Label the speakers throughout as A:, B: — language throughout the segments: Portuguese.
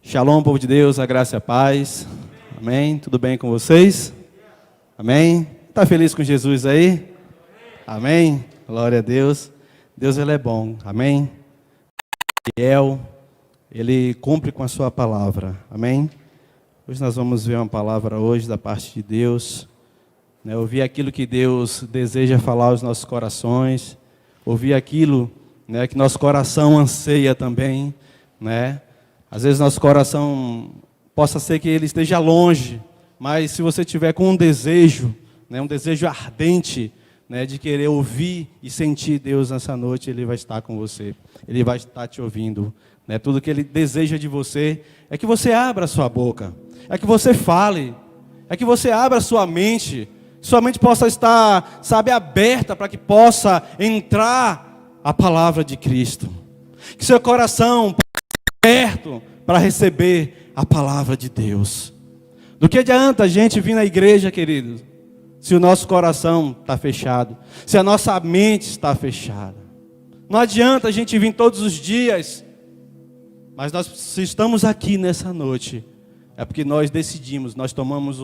A: Shalom, povo de Deus, a graça e a paz. Amém? Tudo bem com vocês? Amém? Está feliz com Jesus aí? Amém? Glória a Deus. Deus, Ele é bom. Amém? Fiel, Ele cumpre com a sua palavra. Amém? Hoje nós vamos ver uma palavra hoje da parte de Deus. Ouvir aquilo que Deus deseja falar aos nossos corações. Ouvir aquilo que nosso coração anseia também, Às vezes nosso coração possa ser que ele esteja longe, mas se você tiver com um desejo ardente, de querer ouvir e sentir Deus nessa noite, Ele vai estar com você, Ele vai estar te ouvindo. Tudo que Ele deseja de você é que você abra a sua boca, é que você fale, é que você abra a sua mente possa estar, aberta para que possa entrar a palavra de Cristo. Que seu coração aberto para receber a palavra de Deus. Do que adianta a gente vir na igreja, queridos, se o nosso coração está fechado, se a nossa mente está fechada? Não adianta a gente vir todos os dias, mas se estamos aqui nessa noite, é porque nós decidimos, nós tomamos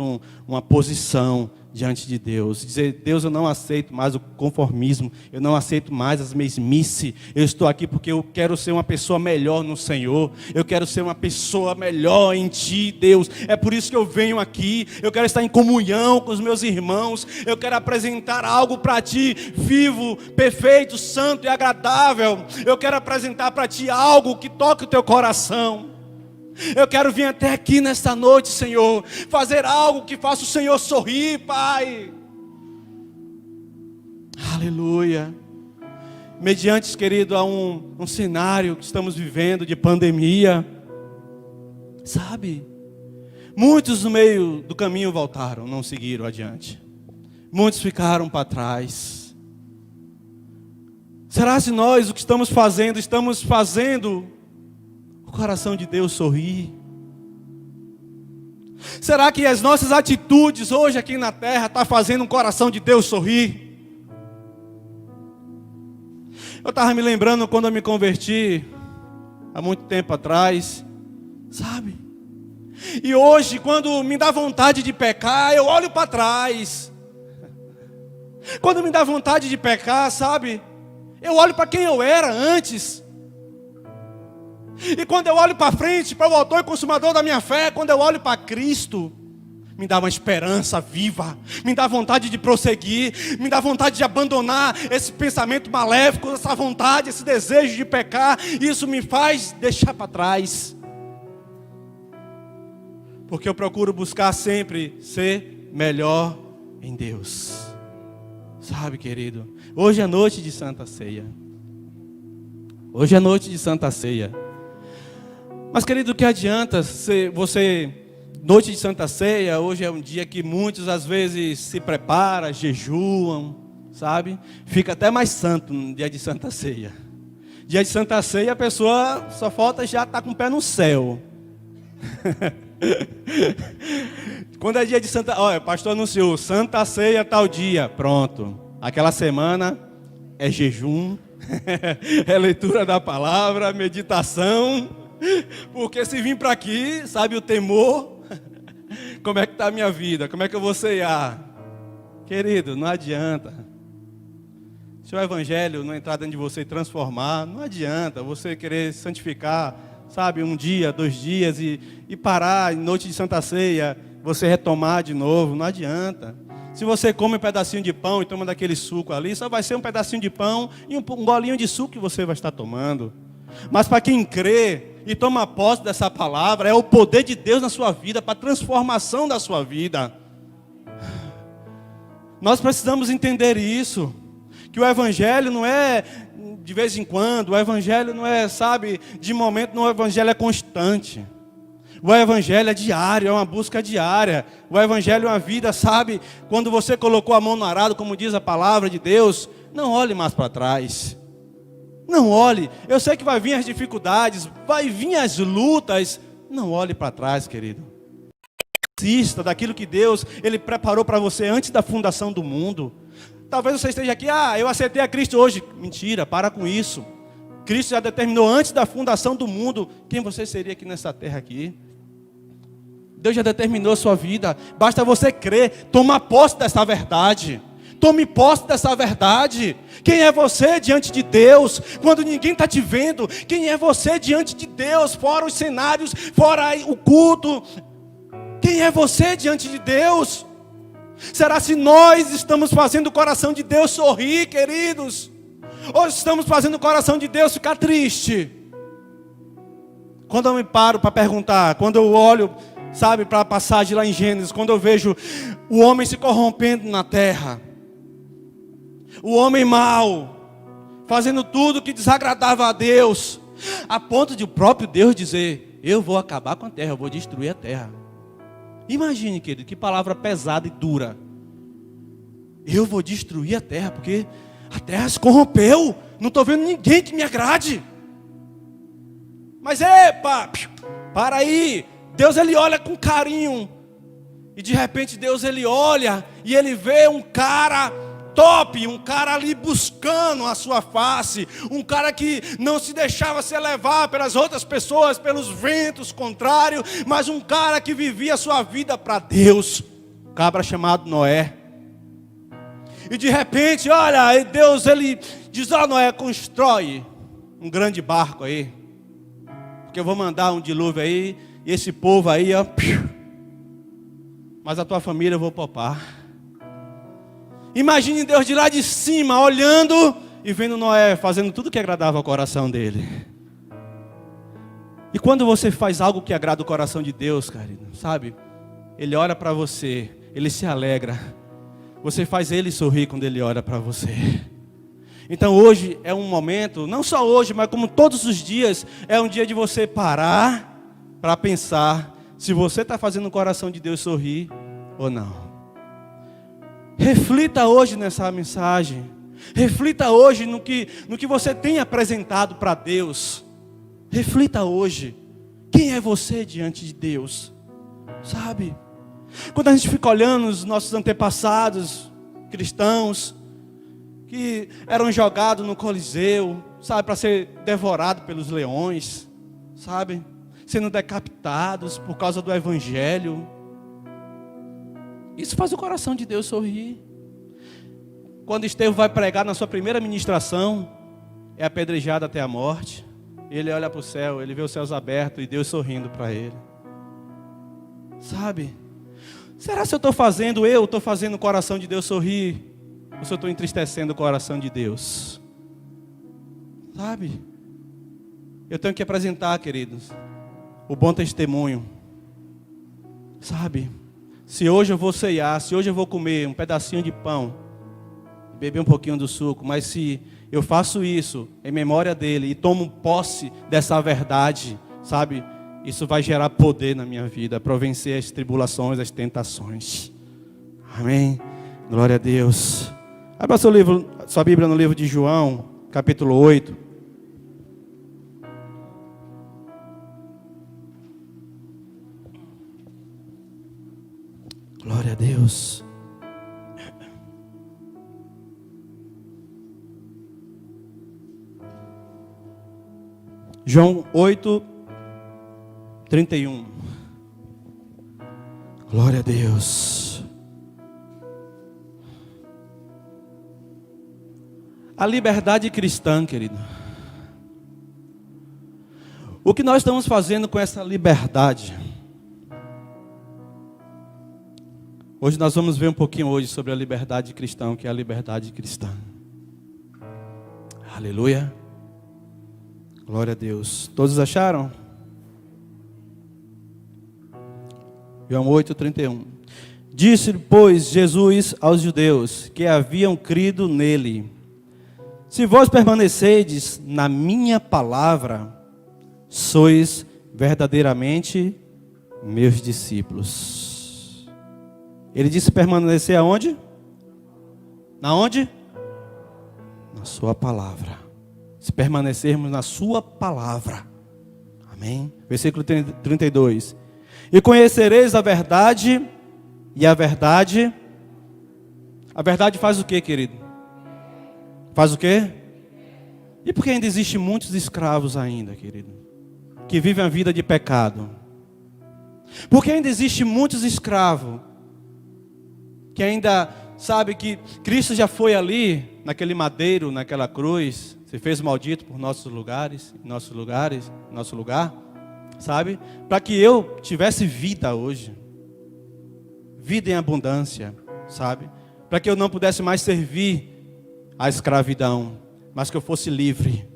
A: uma posição diante de Deus. Dizer: Deus, eu não aceito mais o conformismo, eu não aceito mais as mesmices. Eu estou aqui porque eu quero ser uma pessoa melhor no Senhor. Eu quero ser uma pessoa melhor em Ti, Deus. É por isso que eu venho aqui. Eu quero estar em comunhão com os meus irmãos. Eu quero apresentar algo para Ti, vivo, perfeito, santo e agradável. Eu quero apresentar para Ti algo que toque o Teu coração. Eu quero vir até aqui nesta noite, Senhor, fazer algo que faça o Senhor sorrir, Pai. Aleluia. Mediante, querido, a um cenário que estamos vivendo de pandemia, muitos no meio do caminho voltaram, não seguiram adiante. Muitos ficaram para trás. Será se nós, o que estamos fazendo o coração de Deus sorrir? Será que as nossas atitudes hoje aqui na terra estão fazendo o coração de Deus sorrir? Eu estava me lembrando quando eu me converti, há muito tempo atrás, E hoje, quando me dá vontade de pecar, eu olho para trás. Quando me dá vontade de pecar, eu olho para quem eu era antes. E quando eu olho para frente, para o autor e consumador da minha fé, quando eu olho para Cristo, me dá uma esperança viva, me dá vontade de prosseguir, me dá vontade de abandonar esse pensamento maléfico, essa vontade, esse desejo de pecar. Isso me faz deixar para trás, porque eu procuro buscar sempre ser melhor em Deus. Querido, hoje é noite de Santa Ceia. Hoje é noite de Santa Ceia. Mas, querido, o que adianta noite de Santa Ceia, hoje é um dia que muitos às vezes se preparam, jejuam, Fica até mais santo no dia de Santa Ceia. Dia de Santa Ceia a pessoa só falta já estar com o pé no céu. Quando é dia de Santa... Olha, o pastor anunciou, Santa Ceia tal dia, pronto. Aquela semana é jejum, é leitura da palavra, meditação... Porque se vir para aqui, o temor, como é que está a minha vida, como é que eu vou ceiar? Querido, não adianta. Se o evangelho não entrar dentro de você e transformar, não adianta você querer santificar, um dia, 2 dias e parar em noite de Santa Ceia, você retomar de novo, não adianta. Se você come um pedacinho de pão e toma daquele suco ali, só vai ser um pedacinho de pão e um golinho de suco que você vai estar tomando. Mas para quem crê e toma posse dessa palavra, é o poder de Deus na sua vida, para a transformação da sua vida. Nós precisamos entender isso, que o evangelho não é de vez em quando, o evangelho não é, de momento, não, o evangelho é constante. O evangelho é diário, é uma busca diária. O evangelho é uma vida, quando você colocou a mão no arado, como diz a palavra de Deus, não olhe mais para trás. Não olhe, eu sei que vai vir as dificuldades, vai vir as lutas. Não olhe para trás, querido. Assista daquilo que Deus, Ele preparou para você antes da fundação do mundo. Talvez você esteja aqui, eu aceitei a Cristo hoje. Mentira, para com isso. Cristo já determinou antes da fundação do mundo quem você seria aqui nessa terra aqui. Deus já determinou a sua vida. Basta você crer, tomar posse dessa verdade. Tome posse dessa verdade. Quem é você diante de Deus, quando ninguém está te vendo? Quem é você diante de Deus, fora os cenários, fora o culto? Quem é você diante de Deus? Será se nós estamos fazendo o coração de Deus sorrir, queridos? Ou estamos fazendo o coração de Deus ficar triste? Quando eu me paro para perguntar, quando eu olho, sabe, para a passagem lá em Gênesis, quando eu vejo o homem se corrompendo na terra, o homem mau, fazendo tudo que desagradava a Deus, a ponto de o próprio Deus dizer: eu vou acabar com a terra, eu vou destruir a terra. Imagine, querido, que palavra pesada e dura. Eu vou destruir a terra, porque a terra se corrompeu, não estou vendo ninguém que me agrade. Mas epa, para aí, Deus ele olha com carinho, e de repente Deus ele olha, e ele vê um cara top, um cara ali buscando a sua face, um cara que não se deixava se levar pelas outras pessoas, pelos ventos contrários, mas um cara que vivia a sua vida para Deus, um cabra chamado Noé. E de repente, olha, Deus ele diz: ó Noé, constrói um grande barco aí, porque eu vou mandar um dilúvio aí, e esse povo aí, ó, mas a tua família eu vou poupar. Imagine Deus de lá de cima, olhando e vendo Noé fazendo tudo que agradava ao coração dele. E quando você faz algo que agrada o coração de Deus, querido, sabe? Ele olha para você, ele se alegra. Você faz ele sorrir quando ele olha para você. Então hoje é um momento, não só hoje, mas como todos os dias, é um dia de você parar para pensar se você está fazendo o coração de Deus sorrir ou não. Reflita hoje nessa mensagem. Reflita hoje no que você tem apresentado para Deus. Reflita hoje. Quem é você diante de Deus? Sabe? Quando a gente fica olhando os nossos antepassados cristãos, que eram jogados no Coliseu, sabe, para ser devorados pelos leões, sabe? Sendo decapitados por causa do Evangelho. Isso faz o coração de Deus sorrir. Quando Estevão vai pregar na sua primeira ministração, é apedrejado até a morte. Ele olha para o céu, ele vê os céus abertos e Deus sorrindo para ele. Sabe? Será que eu estou fazendo o coração de Deus sorrir? Ou se eu estou entristecendo o coração de Deus? Sabe? Eu tenho que apresentar, queridos, o bom testemunho. Sabe? Se hoje eu vou ceiar, se hoje eu vou comer um pedacinho de pão, beber um pouquinho do suco, mas se eu faço isso em memória dele e tomo posse dessa verdade, sabe? Isso vai gerar poder na minha vida, para vencer as tribulações, as tentações. Amém? Glória a Deus. Abra sua Bíblia no livro de João, capítulo 8. Glória a Deus. João 8, 31. Glória a Deus. A liberdade cristã, querido. O que nós estamos fazendo com essa liberdade? Hoje nós vamos ver um pouquinho hoje sobre a liberdade cristã, o que é a liberdade cristã. Aleluia. Glória a Deus. Todos acharam? João 8, 31. Disse, pois, Jesus aos judeus que haviam crido nele: se vós permanecerdes na minha palavra, sois verdadeiramente meus discípulos. Ele disse permanecer aonde? Na onde? Na sua palavra. Se permanecermos na sua palavra. Amém? Versículo 32. E conhecereis a verdade, e a verdade faz o quê, querido? Faz o quê? E por que ainda existem muitos escravos ainda, querido? Que vivem a vida de pecado. Porque ainda existe muitos escravos que ainda sabe que Cristo já foi ali, naquele madeiro, naquela cruz, se fez maldito por nosso lugar, sabe? Para que eu tivesse vida hoje, vida em abundância, sabe? Para que eu não pudesse mais servir à escravidão, mas que eu fosse livre.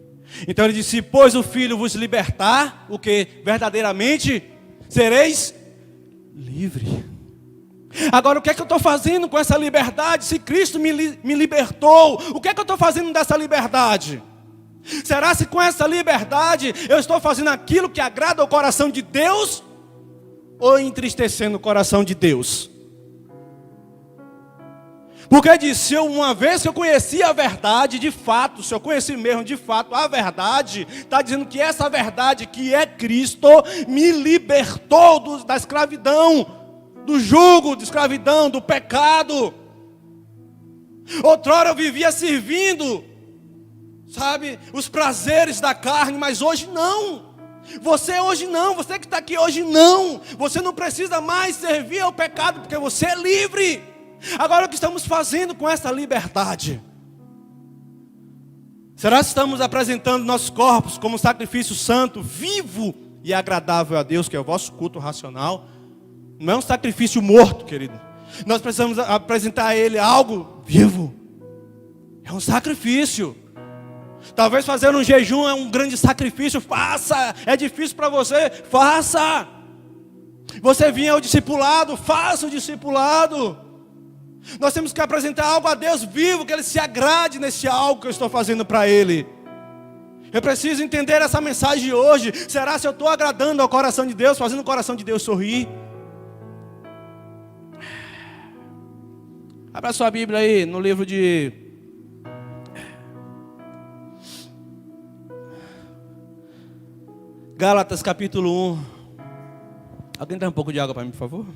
A: Então ele disse: pois o Filho vos libertar, o que verdadeiramente sereis livre. Agora, o que é que eu estou fazendo com essa liberdade? Se Cristo me libertou, o que é que eu estou fazendo dessa liberdade? Será se com essa liberdade eu estou fazendo aquilo que agrada ao coração de Deus, ou entristecendo o coração de Deus? Porque disse, uma vez que eu conheci a verdade, de fato, se eu conheci mesmo de fato a verdade, está dizendo que essa verdade que é Cristo, me libertou da escravidão, do jugo de escravidão, do pecado. Outrora eu vivia servindo, sabe, os prazeres da carne, mas hoje não. Você hoje não, você que está aqui hoje não. Você não precisa mais servir ao pecado, porque você é livre. Agora o que estamos fazendo com essa liberdade? Será que estamos apresentando nossos corpos como um sacrifício santo, vivo e agradável a Deus, que é o vosso culto racional? Não é um sacrifício morto, querido. Nós precisamos apresentar a Ele algo vivo. É um sacrifício. Talvez fazer um jejum é um grande sacrifício. Faça. É difícil para você. Faça. Você vinha ao discipulado. Faça o discipulado. Nós temos que apresentar algo a Deus vivo, que Ele se agrade nesse algo que eu estou fazendo para Ele. Eu preciso entender essa mensagem hoje. Será se eu estou agradando ao coração de Deus, fazendo o coração de Deus sorrir? Abra sua Bíblia aí, no livro de Gálatas capítulo 1. Alguém dá um pouco de água para mim, por favor?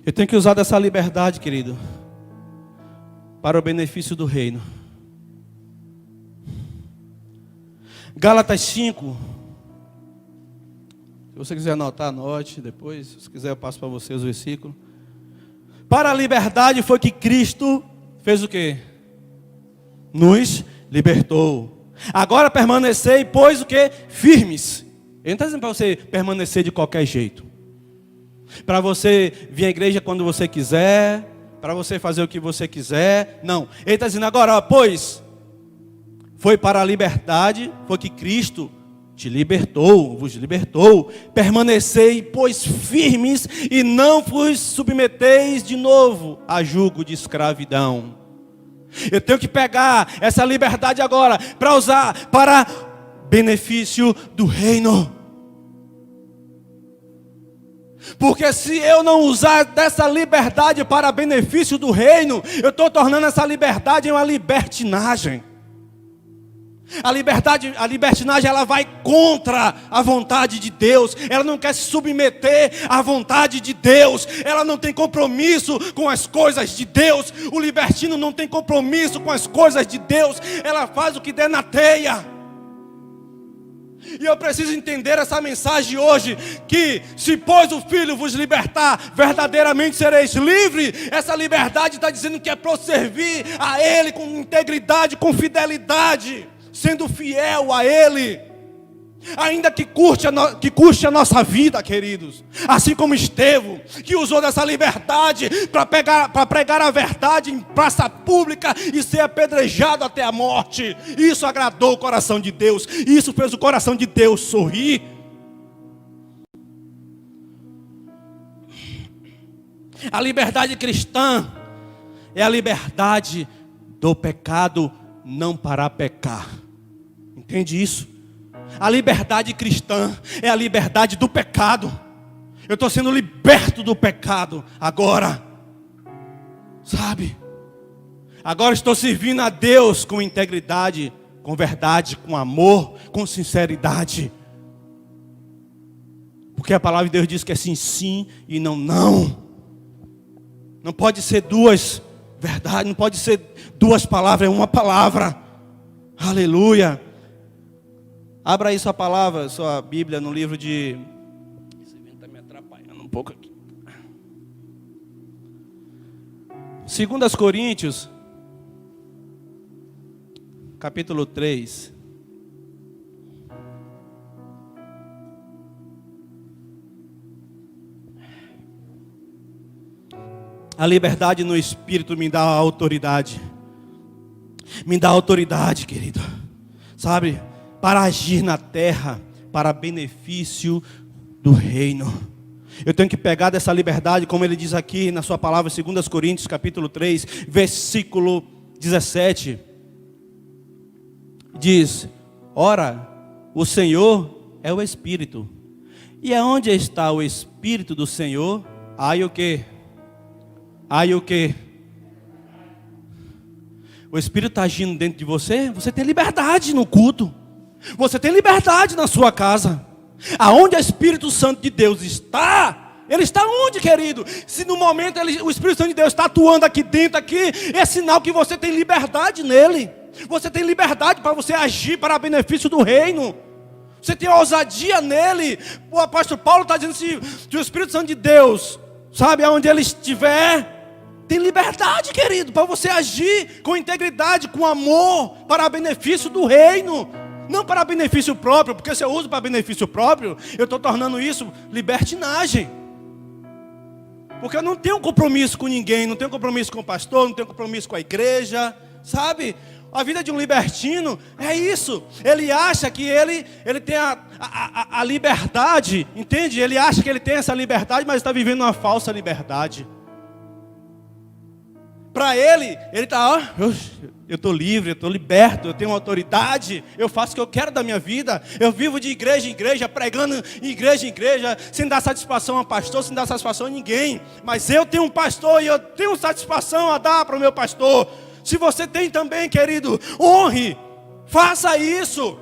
A: Eu tenho que usar dessa liberdade, querido, para o benefício do reino. Gálatas 5. Se você quiser anotar, anote depois. Se você quiser, eu passo para você os versículos. Para a liberdade foi que Cristo fez o quê? Nos libertou. Agora permanecei, pois o quê? Firmes. Ele não está dizendo para você permanecer de qualquer jeito. Para você vir à igreja quando você quiser, para você fazer o que você quiser. Não, ele está dizendo agora, ó, pois foi para a liberdade, foi que Cristo te libertou, vos libertou. Permanecei, pois, firmes, e não vos submeteis de novo a jugo de escravidão. Eu tenho que pegar essa liberdade agora para usar para benefício do reino. Porque se eu não usar dessa liberdade para benefício do reino, eu estou tornando essa liberdade uma libertinagem. A libertinagem, ela vai contra a vontade de Deus. Ela não quer se submeter à vontade de Deus. Ela não tem compromisso com as coisas de Deus. O libertino não tem compromisso com as coisas de Deus. Ela faz o que der na teia. E eu preciso entender essa mensagem hoje, que se pois o Filho vos libertar, verdadeiramente sereis livres. Essa liberdade está dizendo que é para servir a Ele com integridade, com fidelidade, sendo fiel a Ele, ainda que custe a nossa vida, queridos. Assim como Estevão, que usou dessa liberdade para pregar a verdade em praça pública e ser apedrejado até a morte. Isso agradou o coração de Deus. Isso fez o coração de Deus sorrir. A liberdade cristã é a liberdade do pecado, não para pecar. Entende isso? A liberdade cristã é a liberdade do pecado. Eu estou sendo liberto do pecado agora. Sabe? Agora estou servindo a Deus com integridade, com verdade, com amor, com sinceridade. Porque a palavra de Deus diz que é sim, sim e não, não. Não pode ser duas verdades, não pode ser duas palavras, é uma palavra. Aleluia. Abra aí sua palavra, sua Bíblia no livro de... Esse vento está me atrapalhando um pouco aqui. 2 Coríntios, capítulo 3. A liberdade no Espírito me dá autoridade. Me dá autoridade, querido. Sabe? Para agir na terra, para benefício do reino. Eu tenho que pegar dessa liberdade, como ele diz aqui na sua palavra, 2 Coríntios, capítulo 3, versículo 17. Diz: ora, o Senhor é o Espírito. E aonde está o Espírito do Senhor, aí o quê? Aí o quê? O Espírito está agindo dentro de você. Você tem liberdade no culto. Você tem liberdade na sua casa. Aonde o Espírito Santo de Deus está, ele está onde, querido? Se no momento o Espírito Santo de Deus está atuando aqui dentro, aqui, é sinal que você tem liberdade nele. Você tem liberdade para você agir para benefício do reino. Você tem ousadia nele. O apóstolo Paulo está dizendo assim, que o Espírito Santo de Deus, sabe, aonde ele estiver, tem liberdade, querido, para você agir com integridade, com amor, para benefício do reino. Não para benefício próprio, porque se eu uso para benefício próprio, eu estou tornando isso libertinagem. Porque eu não tenho compromisso com ninguém, não tenho compromisso com o pastor, não tenho compromisso com a igreja, sabe? A vida de um libertino é isso. Ele acha que ele tem a liberdade, entende? Ele acha que ele tem essa liberdade, mas está vivendo uma falsa liberdade. Para ele está, eu estou livre, eu estou liberto, eu tenho autoridade, eu faço o que eu quero da minha vida, eu vivo de igreja em igreja, pregando em igreja, sem dar satisfação a pastor, sem dar satisfação a ninguém. Mas eu tenho um pastor e eu tenho satisfação a dar para o meu pastor. Se você tem também, querido, honre, faça isso.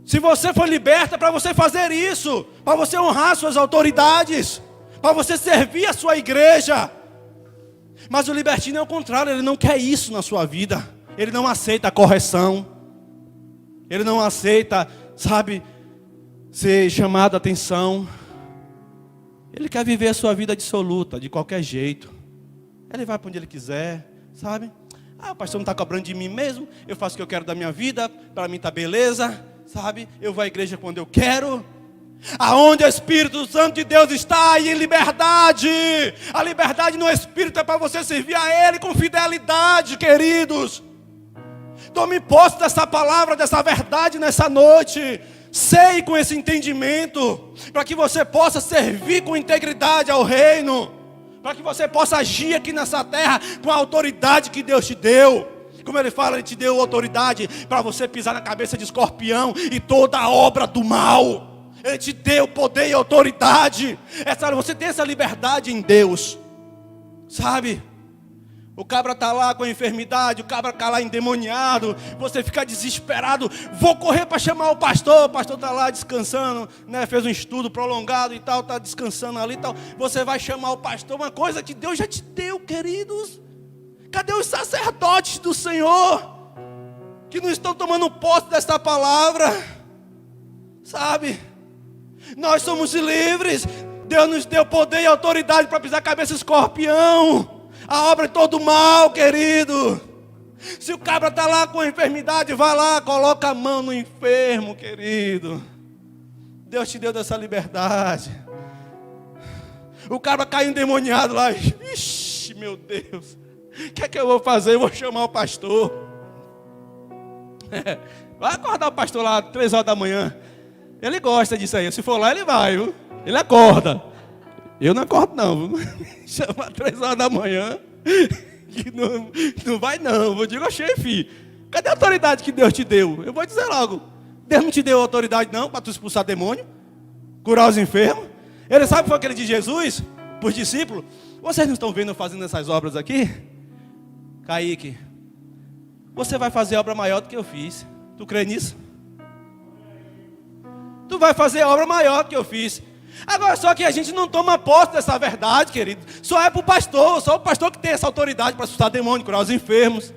A: Se você foi liberto, é para você fazer isso, para você honrar suas autoridades, para você servir a sua igreja. Mas o libertino é o contrário, ele não quer isso na sua vida. Ele não aceita a correção. Ele não aceita, sabe, ser chamado a atenção. Ele quer viver a sua vida dissoluta, de qualquer jeito. Ele vai para onde ele quiser, sabe? O pastor não está cobrando de mim mesmo. Eu faço o que eu quero da minha vida, para mim está beleza, sabe? Eu vou à igreja quando eu quero. Aonde o Espírito Santo de Deus está, e em liberdade. A liberdade no Espírito é para você servir a Ele com fidelidade, queridos. Tome posse dessa palavra, dessa verdade nessa noite. Sei com esse entendimento, para que você possa servir com integridade ao reino, para que você possa agir aqui nessa terra com a autoridade que Deus te deu. Como ele fala, ele te deu autoridade para você pisar na cabeça de escorpião e toda a obra do mal. Ele te deu poder e autoridade. Você tem essa liberdade em Deus, sabe? O cabra está lá com a enfermidade, o cabra está lá endemoniado, você fica desesperado, vou correr para chamar o pastor está lá descansando, né? Fez um estudo prolongado e tal, está descansando ali e tal. Você vai chamar o pastor, uma coisa que Deus já te deu, queridos. Cadê os sacerdotes do Senhor, que não estão tomando posse dessa palavra, sabe? Nós somos livres. Deus nos deu poder e autoridade para pisar a cabeça de escorpião. A obra é todo mal, querido. Se o cabra está lá com a enfermidade, vai lá, coloca a mão no enfermo, querido. Deus te deu dessa liberdade. O cabra caiu endemoniado lá. Ixi, meu Deus. O que é que eu vou fazer? Eu vou chamar o pastor. Vai acordar o pastor lá 3 horas da manhã. Ele gosta disso aí. Se for lá, ele vai, viu? Ele acorda. Eu não acordo, não. Chama 3 horas da manhã. Que não vai, não. Eu digo, chefe, cadê a autoridade que Deus te deu? Eu vou dizer logo. Deus não te deu autoridade, não, para tu expulsar demônio, curar os enfermos. Ele sabe o que foi aquele de Jesus, para os discípulos. Vocês não estão vendo eu fazendo essas obras aqui? Kaique, você vai fazer obra maior do que eu fiz. Tu crê nisso? Tu vai fazer a obra maior que eu fiz. Agora, só que a gente não toma posse dessa verdade, querido. Só é para o pastor, só o pastor que tem essa autoridade para expulsar demônio, curar os enfermos.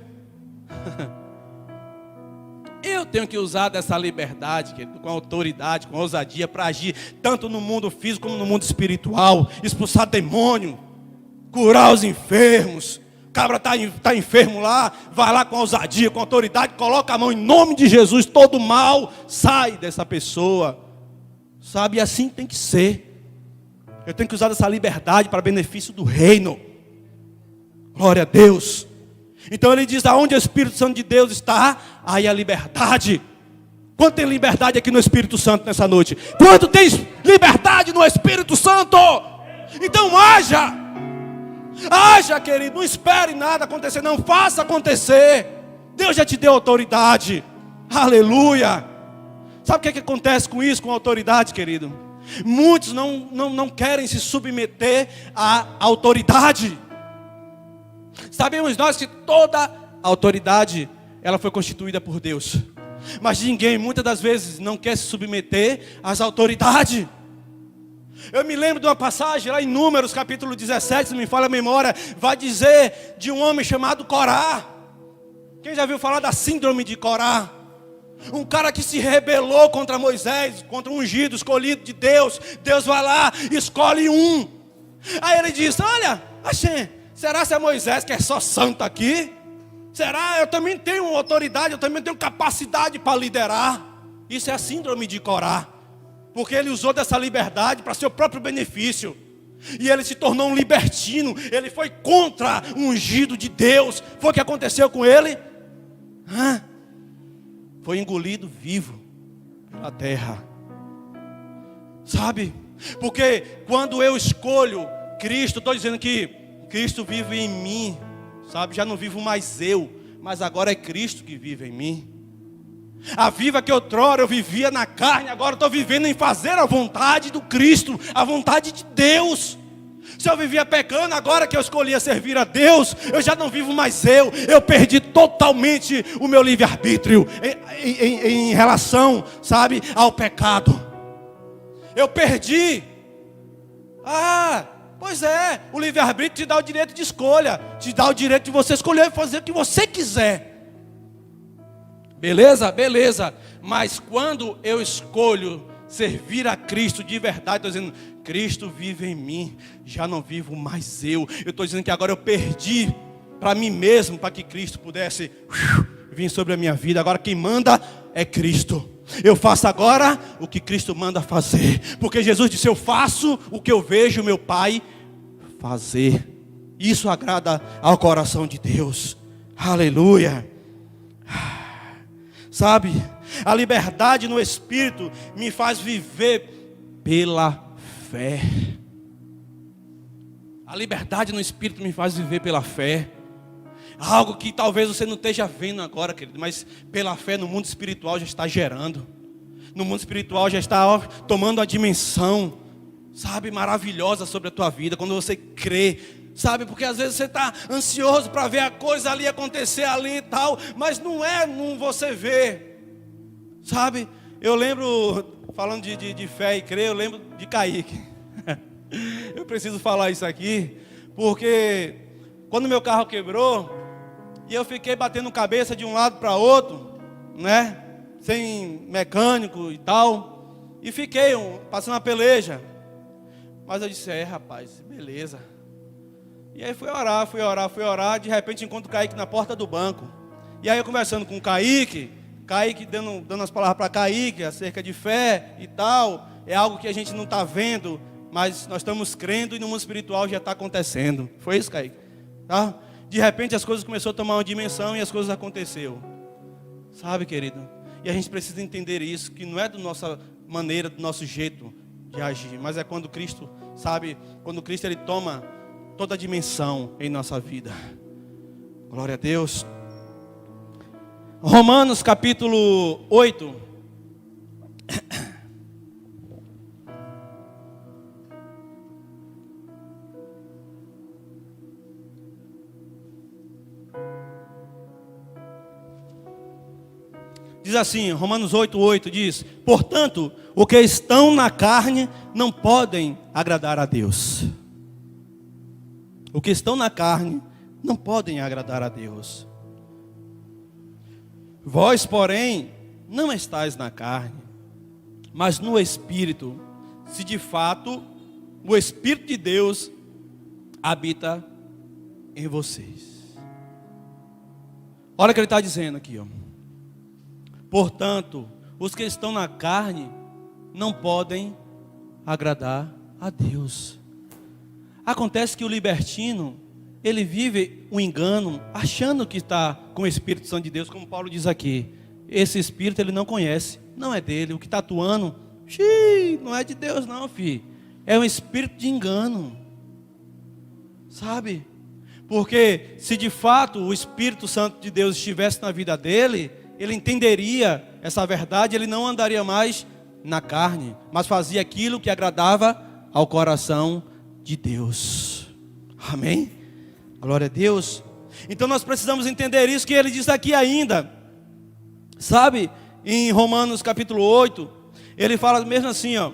A: Eu tenho que usar dessa liberdade, querido, com autoridade, com ousadia, para agir tanto no mundo físico como no mundo espiritual. Expulsar demônio, curar os enfermos. O cabra tá enfermo lá, vai lá com ousadia, com autoridade, coloca a mão em nome de Jesus, todo mal sai dessa pessoa. Sabe, e assim tem que ser. Eu tenho que usar dessa liberdade para benefício do reino. Glória a Deus. Então ele diz, aonde o Espírito Santo de Deus está, aí a liberdade. Quanto tem liberdade aqui no Espírito Santo nessa noite? Quanto tem liberdade no Espírito Santo? Então haja. Haja, querido, não espere nada acontecer, não, faça acontecer. Deus já te deu autoridade. Aleluia. Sabe o que acontece com isso, com a autoridade, querido? Muitos não querem se submeter à autoridade. Sabemos nós que toda autoridade, ela foi constituída por Deus. Mas ninguém, muitas das vezes, não quer se submeter às autoridades. Eu me lembro de uma passagem lá em Números, capítulo 17, se não me falha a memória, vai dizer de um homem chamado Corá. Quem já viu falar da síndrome de Corá? Um cara que se rebelou contra Moisés, contra o ungido, escolhido de Deus. Deus vai lá, escolhe um. Aí ele diz, olha, Hashem, será que é Moisés que é só santo aqui? Será? Eu também tenho autoridade, eu também tenho capacidade para liderar. Isso é a síndrome de Corá. Porque ele usou dessa liberdade para seu próprio benefício. E ele se tornou um libertino. Ele foi contra o ungido de Deus. Foi o que aconteceu com ele? Foi engolido vivo pela terra. Sabe? Porque quando eu escolho Cristo, estou dizendo que Cristo vive em mim. Sabe? Já não vivo mais eu, mas agora é Cristo que vive em mim. A vida que outrora eu vivia na carne, agora estou vivendo em fazer a vontade do Cristo, a vontade de Deus. Se eu vivia pecando, agora que eu escolhia servir a Deus, eu já não vivo mais eu perdi totalmente o meu livre-arbítrio em relação, sabe, ao pecado. Eu perdi. Pois é, o livre-arbítrio te dá o direito de escolha, te dá o direito de você escolher e fazer o que você quiser. Beleza? Beleza. Mas quando eu escolho servir a Cristo de verdade, estou dizendo, Cristo vive em mim, já não vivo mais eu. Eu estou dizendo que agora eu perdi para mim mesmo, para que Cristo pudesse vir sobre a minha vida. Agora quem manda é Cristo. Eu faço agora o que Cristo manda fazer. Porque Jesus disse, eu faço o que eu vejo meu Pai fazer. Isso agrada ao coração de Deus. Aleluia. Sabe, a liberdade no Espírito me faz viver pela fé. A liberdade no Espírito me faz viver pela fé. Algo que talvez você não esteja vendo agora, querido, mas pela fé no mundo espiritual já está gerando. No mundo espiritual já está tomando a dimensão, sabe, maravilhosa sobre a tua vida, quando você crê. Sabe, porque às vezes você está ansioso para ver a coisa ali acontecer ali e tal, mas não você vê. Sabe, eu lembro, falando de fé e crer, eu lembro de Kaique. Eu preciso falar isso aqui, porque quando meu carro quebrou, e eu fiquei batendo cabeça de um lado para outro, né, sem mecânico e tal, e fiquei passando uma peleja. Mas eu disse, rapaz, beleza. E aí fui orar, de repente encontro o Kaique na porta do banco. E aí eu conversando com o Kaique dando as palavras para Kaique acerca de fé e tal. É algo que a gente não está vendo, mas nós estamos crendo e no mundo espiritual já está acontecendo. Foi isso, Kaique? Tá? De repente as coisas começaram a tomar uma dimensão e as coisas aconteceram. Sabe, querido? E a gente precisa entender isso, que não é da nossa maneira, do nosso jeito de agir, mas é quando Cristo, sabe, quando Cristo ele toma toda a dimensão em nossa vida. Glória a Deus. Romanos capítulo 8. Diz assim, Romanos 8:8 diz: portanto, os que estão na carne não podem agradar a Deus. Os que estão na carne não podem agradar a Deus. Vós, porém, não estáis na carne, mas no Espírito, se de fato o Espírito de Deus habita em vocês. Olha o que ele está dizendo aqui, ó. Portanto, os que estão na carne não podem agradar a Deus. Acontece que o libertino, ele vive um engano, achando que está com o Espírito Santo de Deus, como Paulo diz aqui. Esse Espírito ele não conhece, não é dele. O que está atuando, não é de Deus não, filho. É um espírito de engano, sabe? Porque se de fato o Espírito Santo de Deus estivesse na vida dele, ele entenderia essa verdade, ele não andaria mais na carne, mas fazia aquilo que agradava ao coração de Deus. Amém? Glória a Deus. Então nós precisamos entender isso que ele diz aqui ainda. Sabe, em Romanos capítulo 8, ele fala mesmo assim, ó.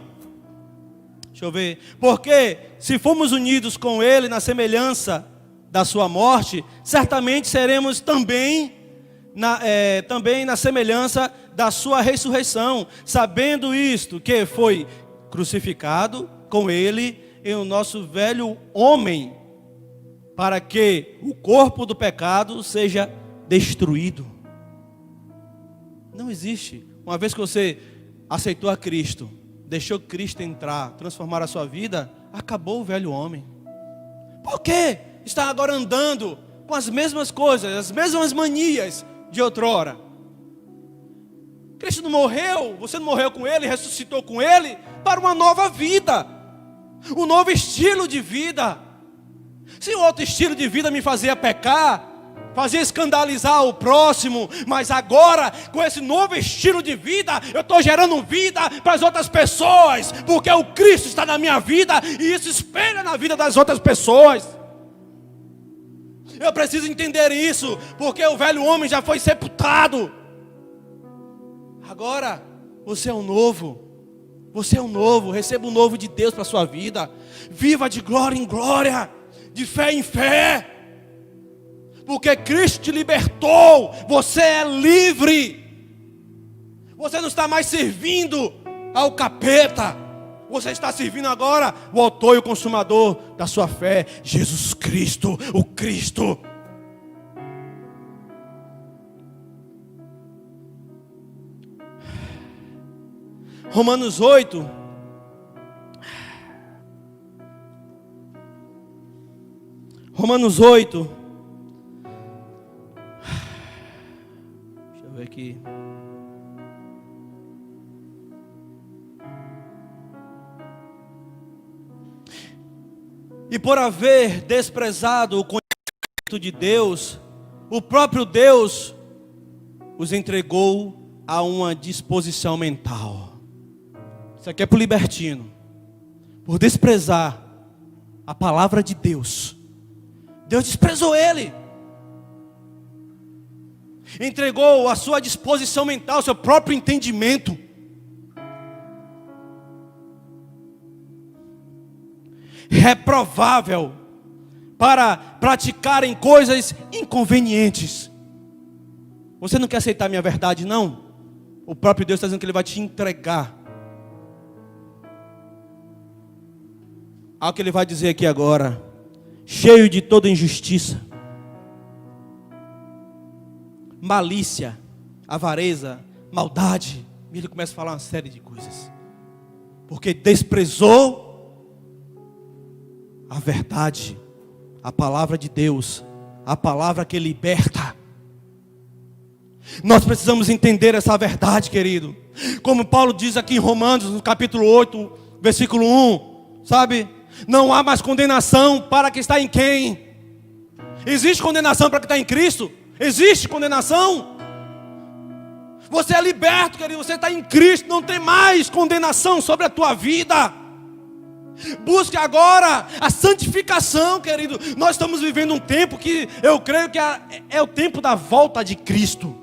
A: Deixa eu ver. Porque se formos unidos com ele na semelhança da sua morte, certamente seremos também na semelhança da sua ressurreição, sabendo isto, que foi crucificado com ele em o nosso velho homem, para que o corpo do pecado seja destruído. Não existe. Uma vez que você aceitou a Cristo, deixou Cristo entrar, transformar a sua vida, acabou o velho homem. Por quê? Está agora andando com as mesmas coisas, as mesmas manias de outrora. Cristo não morreu, você não morreu com ele, ressuscitou com ele para uma nova vida, um novo estilo de vida. Se o outro estilo de vida me fazia pecar, fazia escandalizar o próximo, mas agora, com esse novo estilo de vida, eu estou gerando vida para as outras pessoas, porque o Cristo está na minha vida, e isso espelha na vida das outras pessoas. Eu preciso entender isso, porque o velho homem já foi sepultado. Agora, você é um novo. Você é um novo, receba o novo de Deus para a sua vida. Viva de glória em glória, de fé em fé. Porque Cristo te libertou, você é livre. Você não está mais servindo ao capeta. Você está servindo agora o autor e o consumador da sua fé, Jesus Cristo, o Cristo. Romanos 8. Romanos 8. Deixa eu ver aqui. E por haver desprezado o conhecimento de Deus, o próprio Deus os entregou a uma disposição mental. Isso aqui é para o libertino. Por desprezar a palavra de Deus, Deus desprezou ele. Entregou a sua disposição mental, seu próprio entendimento. Reprovável para praticarem coisas inconvenientes. Você não quer aceitar a minha verdade, não? O próprio Deus está dizendo que Ele vai te entregar. Olha o que Ele vai dizer aqui agora. Cheio de toda injustiça, malícia, avareza, maldade. E Ele começa a falar uma série de coisas. Porque desprezou a verdade, a palavra de Deus, a palavra que liberta. Nós precisamos entender essa verdade, querido. Como Paulo diz aqui em Romanos, no capítulo 8, versículo 1, sabe? Não há mais condenação para quem está em quem? Existe condenação para quem está em Cristo? Existe condenação? Você é liberto, querido, você está em Cristo, não tem mais condenação sobre a tua vida. Busque agora a santificação, querido. Nós estamos vivendo um tempo que eu creio que é o tempo da volta de Cristo.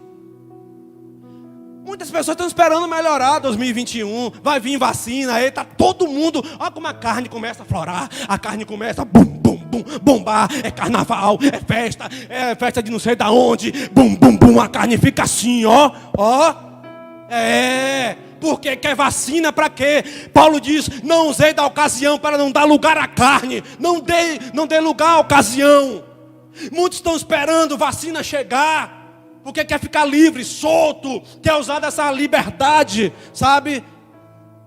A: Muitas pessoas estão esperando melhorar 2021. Vai vir vacina, aí tá todo mundo. Olha como a carne começa a florar. A carne começa a bum, bum, bum, bombar. É carnaval, é festa de não sei da onde. Bum, bum, bum. A carne fica assim, ó. Porque quer vacina para quê? Paulo diz: não usei da ocasião para não dar lugar à carne. Não dê lugar à ocasião. Muitos estão esperando vacina chegar. Porque quer ficar livre, solto, quer usar dessa liberdade, sabe?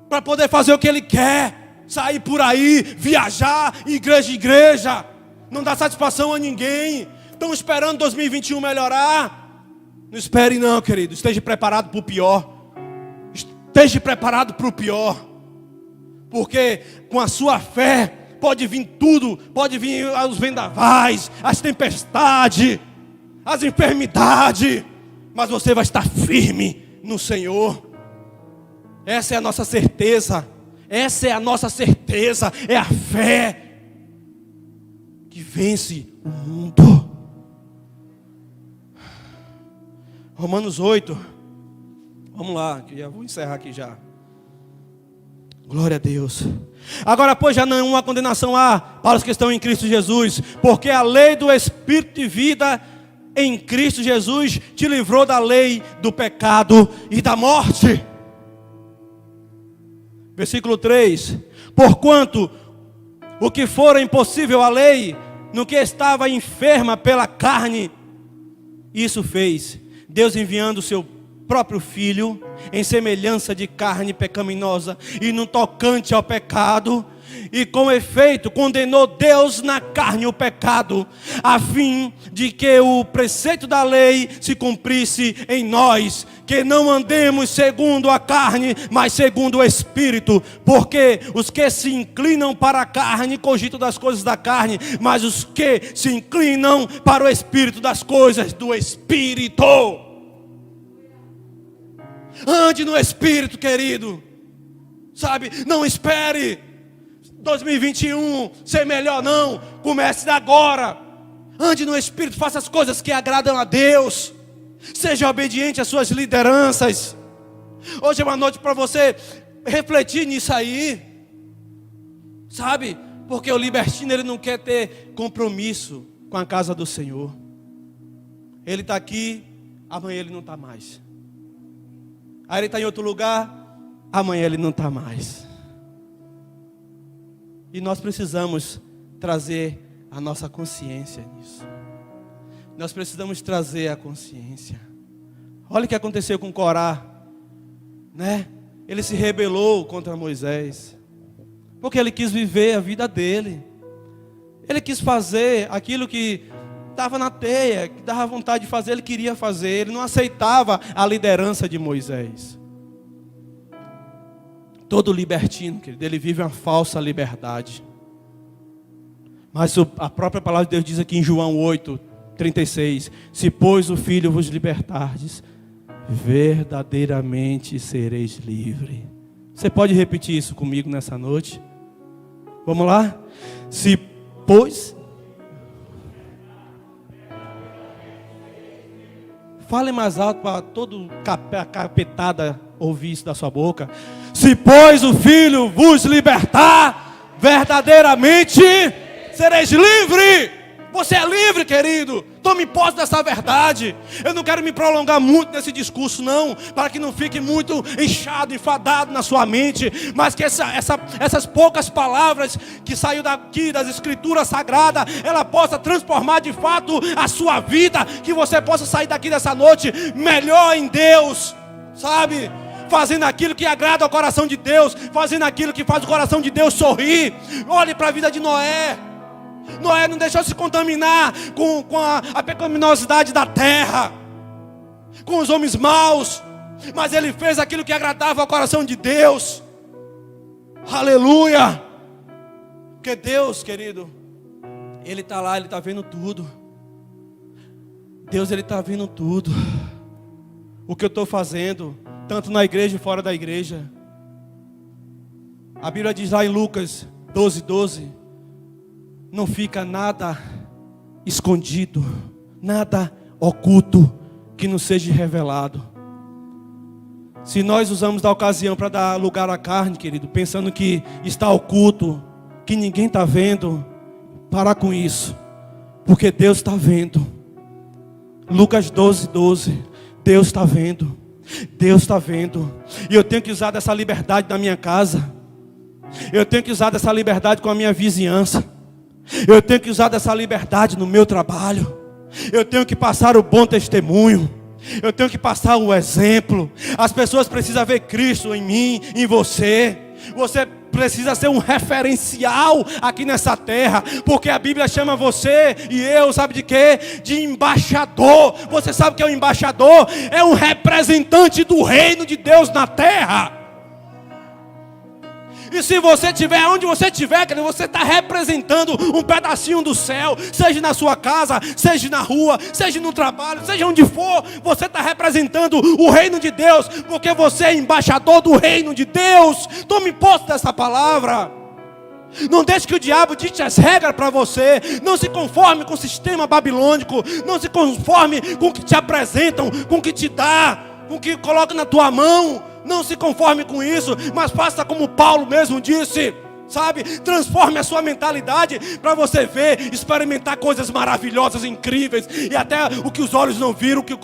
A: Para poder fazer o que ele quer. Sair por aí, viajar, igreja em igreja. Não dá satisfação a ninguém. Estão esperando 2021 melhorar. Não espere não, querido. Esteja preparado para o pior. Esteja preparado para o pior. Porque com a sua fé pode vir tudo. Pode vir os vendavais, as tempestades, as enfermidades, mas você vai estar firme no Senhor. Essa é a nossa certeza. Essa é a nossa certeza. É a fé que vence o mundo. Romanos 8. Vamos lá, que já vou encerrar aqui já. Glória a Deus. Agora, pois, já não há condenação para os que estão em Cristo Jesus, porque a lei do Espírito de vida em Cristo Jesus te livrou da lei do pecado e da morte. Versículo 3. Porquanto o que fora impossível à lei, no que estava enferma pela carne, isso fez Deus, enviando o seu próprio Filho em semelhança de carne pecaminosa e no tocante ao pecado, e com efeito condenou Deus na carne o pecado, a fim de que o preceito da lei se cumprisse em nós, que não andemos segundo a carne, mas segundo o Espírito. Porque os que se inclinam para a carne cogitam das coisas da carne, mas os que se inclinam para o Espírito, das coisas do Espírito. Ande no Espírito, querido. Sabe, não espere 2021 ser melhor, não. Comece agora. Ande no Espírito, faça as coisas que agradam a Deus. Seja obediente às suas lideranças. Hoje é uma noite para você refletir nisso aí. Sabe, porque o libertino, ele não quer ter compromisso com a casa do Senhor. Ele está aqui, amanhã ele não está mais. Aí ele está em outro lugar, amanhã ele não está mais. E nós precisamos trazer a nossa consciência nisso. Nós precisamos trazer a consciência. Olha o que aconteceu com Corá, né? Ele se rebelou contra Moisés, porque ele quis viver a vida dele. Ele quis fazer aquilo que estava na teia, que dava vontade de fazer, ele queria fazer. Ele não aceitava a liderança de Moisés. Todo libertino, querido, ele vive uma falsa liberdade. Mas a própria palavra de Deus diz aqui em João 8:36: se pois o Filho vos libertardes, verdadeiramente sereis livres. Você pode repetir isso comigo nessa noite? Vamos lá? Se pois... Fale mais alto para todo capetada ouvir isso da sua boca. Se pois o Filho vos libertar, verdadeiramente sereis livre. Você é livre, querido. Tome posse dessa verdade. Eu não quero me prolongar muito nesse discurso, não, para que não fique muito inchado, enfadado na sua mente, mas que essas poucas palavras que saiu daqui das Escrituras Sagradas, ela possa transformar de fato a sua vida, que você possa sair daqui dessa noite melhor em Deus, sabe? Fazendo aquilo que agrada ao coração de Deus, fazendo aquilo que faz o coração de Deus sorrir. Olhe para a vida de Noé. Noé não deixou se contaminar com a pecaminosidade da terra, com os homens maus, mas ele fez aquilo que agradava ao coração de Deus. Aleluia! Porque Deus, querido, Ele está lá, Ele está vendo tudo. Deus, Ele está vendo tudo. O que eu estou fazendo, tanto na igreja e fora da igreja. A Bíblia diz lá em Lucas 12:12: não fica nada escondido, nada oculto que não seja revelado. Se nós usamos da ocasião para dar lugar à carne, querido, pensando que está oculto, que ninguém está vendo, parar com isso, porque Deus está vendo. Lucas 12:12, Deus está vendo, Deus está vendo, e eu tenho que usar dessa liberdade na minha casa, eu tenho que usar dessa liberdade com a minha vizinhança, eu tenho que usar dessa liberdade no meu trabalho, eu tenho que passar o bom testemunho, eu tenho que passar o exemplo. As pessoas precisam ver Cristo em mim, em você. Você precisa ser um referencial aqui nessa terra, porque a Bíblia chama você e eu, sabe de quê? De embaixador. Você sabe o que é um embaixador? É um representante do reino de Deus na terra. E se você estiver onde você estiver, você está representando um pedacinho do céu, seja na sua casa, seja na rua, seja no trabalho, seja onde for, você está representando o reino de Deus, porque você é embaixador do reino de Deus. Tome posse dessa palavra. Não deixe que o diabo dite as regras para você. Não se conforme com o sistema babilônico. Não se conforme com o que te apresentam, com o que te dá, com o que coloca na tua mão. Não se conforme com isso, mas faça como Paulo mesmo disse, sabe? Transforme a sua mentalidade para você ver, experimentar coisas maravilhosas, incríveis, e até o que os olhos não viram, o que o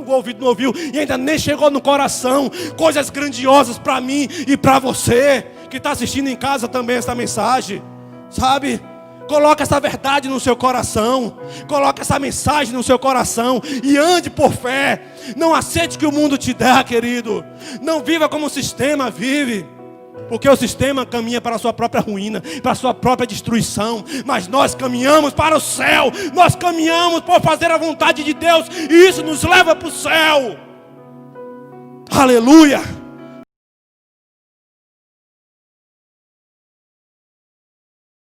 A: ouvido não ouviu, e ainda nem chegou no coração. Coisas grandiosas para mim e para você, que está assistindo em casa também essa mensagem, sabe? Coloque essa verdade no seu coração. Coloque essa mensagem no seu coração. E ande por fé. Não aceite que o mundo te dá, querido. Não viva como o sistema vive. Porque o sistema caminha para a sua própria ruína, para a sua própria destruição. Mas nós caminhamos para o céu. Nós caminhamos por fazer a vontade de Deus. E isso nos leva para o céu. Aleluia.